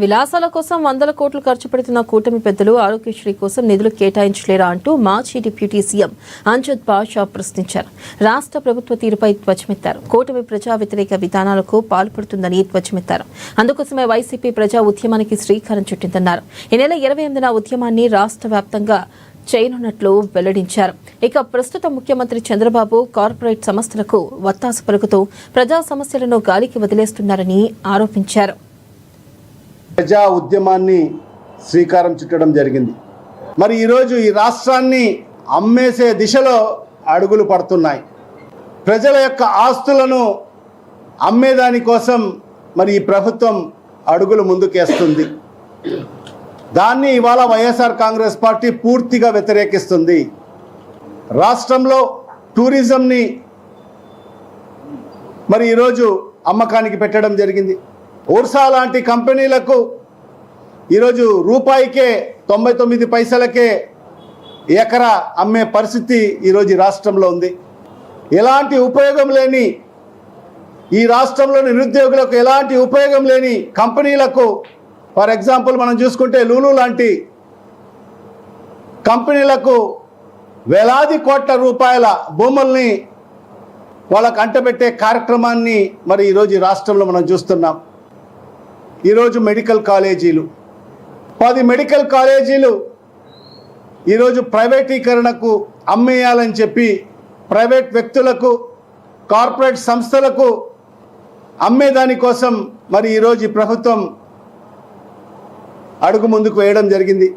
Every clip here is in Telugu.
విలాసాల కోసం వందల కోట్లు ఖర్చు పెడుతున్న కూటమి పెద్దలు ఆరోగ్యశ్రీ కోసం నిధులు కేటాయించలేరా అంటూ మాజీ డిప్యూటీ సీఎం అంజద్ బాషా ప్రశ్నించారు. రాష్ట్ర ప్రభుత్వ తీరుపై ధ్వజమెత్తారు. కూటమి ప్రజా వ్యతిరేక విధానాలకు పాల్పడుతుందని ధ్వజమెత్తారు. అందుకోసమే వైసీపీ ప్రజా ఉద్యమానికి శ్రీకారం చుట్టిందన్నారు. ఈ నెల 28న ఉద్యమాన్ని రాష్ట్ర వ్యాప్తంగా చేయనున్నట్లు వెల్లడించారు. ఇక ప్రస్తుత ముఖ్యమంత్రి చంద్రబాబు కార్పొరేట్ సంస్థలకు వత్తాసు పలుకుతూ ప్రజా సమస్యలను గాలికి వదిలేస్తున్నారని ఆరోపించారు. ప్రజా ఉద్యమాన్ని శ్రీకారం చుట్టడం జరిగింది. మరి ఈరోజు ఈ రాష్ట్రాన్ని అమ్మేసే దిశలో అడుగులు పడుతున్నాయి. ప్రజల యొక్క ఆస్తులను అమ్మేదాని కోసం మరి ఈ ప్రభుత్వం అడుగులు ముందుకేస్తుంది. దాన్ని ఇవాళ వైఎస్ఆర్ కాంగ్రెస్ పార్టీ పూర్తిగా వ్యతిరేకిస్తుంది. రాష్ట్రంలో టూరిజంని మరి ఈరోజు అమ్మకానికి పెట్టడం జరిగింది. ఓర్సా లాంటి కంపెనీలకు ఈరోజు రూపాయికే 99 పైసలకే ఎకరా అమ్మే పరిస్థితి ఈరోజు ఈ రాష్ట్రంలో ఉంది. ఎలాంటి ఉపయోగం లేని ఈ రాష్ట్రంలో నిరుద్యోగులకు ఎలాంటి ఉపయోగం లేని కంపెనీలకు, ఫర్ ఎగ్జాంపుల్ మనం చూసుకుంటే లూలు లాంటి కంపెనీలకు వేలాది కోట్ల రూపాయల భూముల్ని వాళ్ళకు అంటబెట్టే కార్యక్రమాన్ని మరి ఈరోజు ఈ రాష్ట్రంలో మనం చూస్తున్నాం. ఈరోజు మెడికల్ కాలేజీలు 10 మెడికల్ కాలేజీలు ఈరోజు ప్రైవేటీకరణకు అమ్మేయాలని చెప్పి ప్రైవేట్ వ్యక్తులకు, కార్పొరేట్ సంస్థలకు అమ్మేదాని కోసం మరి ఈరోజు ఈ ప్రభుత్వం అడుగు ముందుకు వేయడం జరిగింది.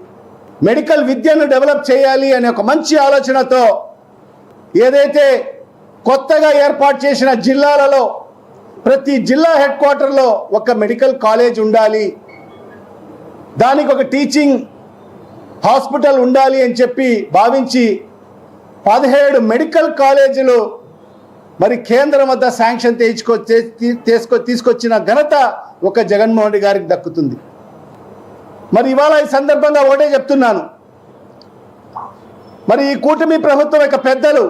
మెడికల్ విద్యను డెవలప్ చేయాలి అనే ఒక మంచి ఆలోచనతో ఏదైతే కొత్తగా ఏర్పాటు చేసిన జిల్లాలలో ప్రతి జిల్లా హెడ్ క్వార్టర్లో ఒక మెడికల్ కాలేజ్ ఉండాలి, దానికి ఒక టీచింగ్ హాస్పిటల్ ఉండాలి అని చెప్పి భావించి 17 మెడికల్ కాలేజీలు మరి కేంద్రం వద్ద శాంక్షన్ తీసుకొచ్చిన ఘనత ఒక జగన్మోహన్ రెడ్డి గారికి దక్కుతుంది. మరి ఇవాళ ఈ సందర్భంగా ఒకటే చెప్తున్నాను, మరి ఈ కూటమి ప్రభుత్వం యొక్క పెద్దలు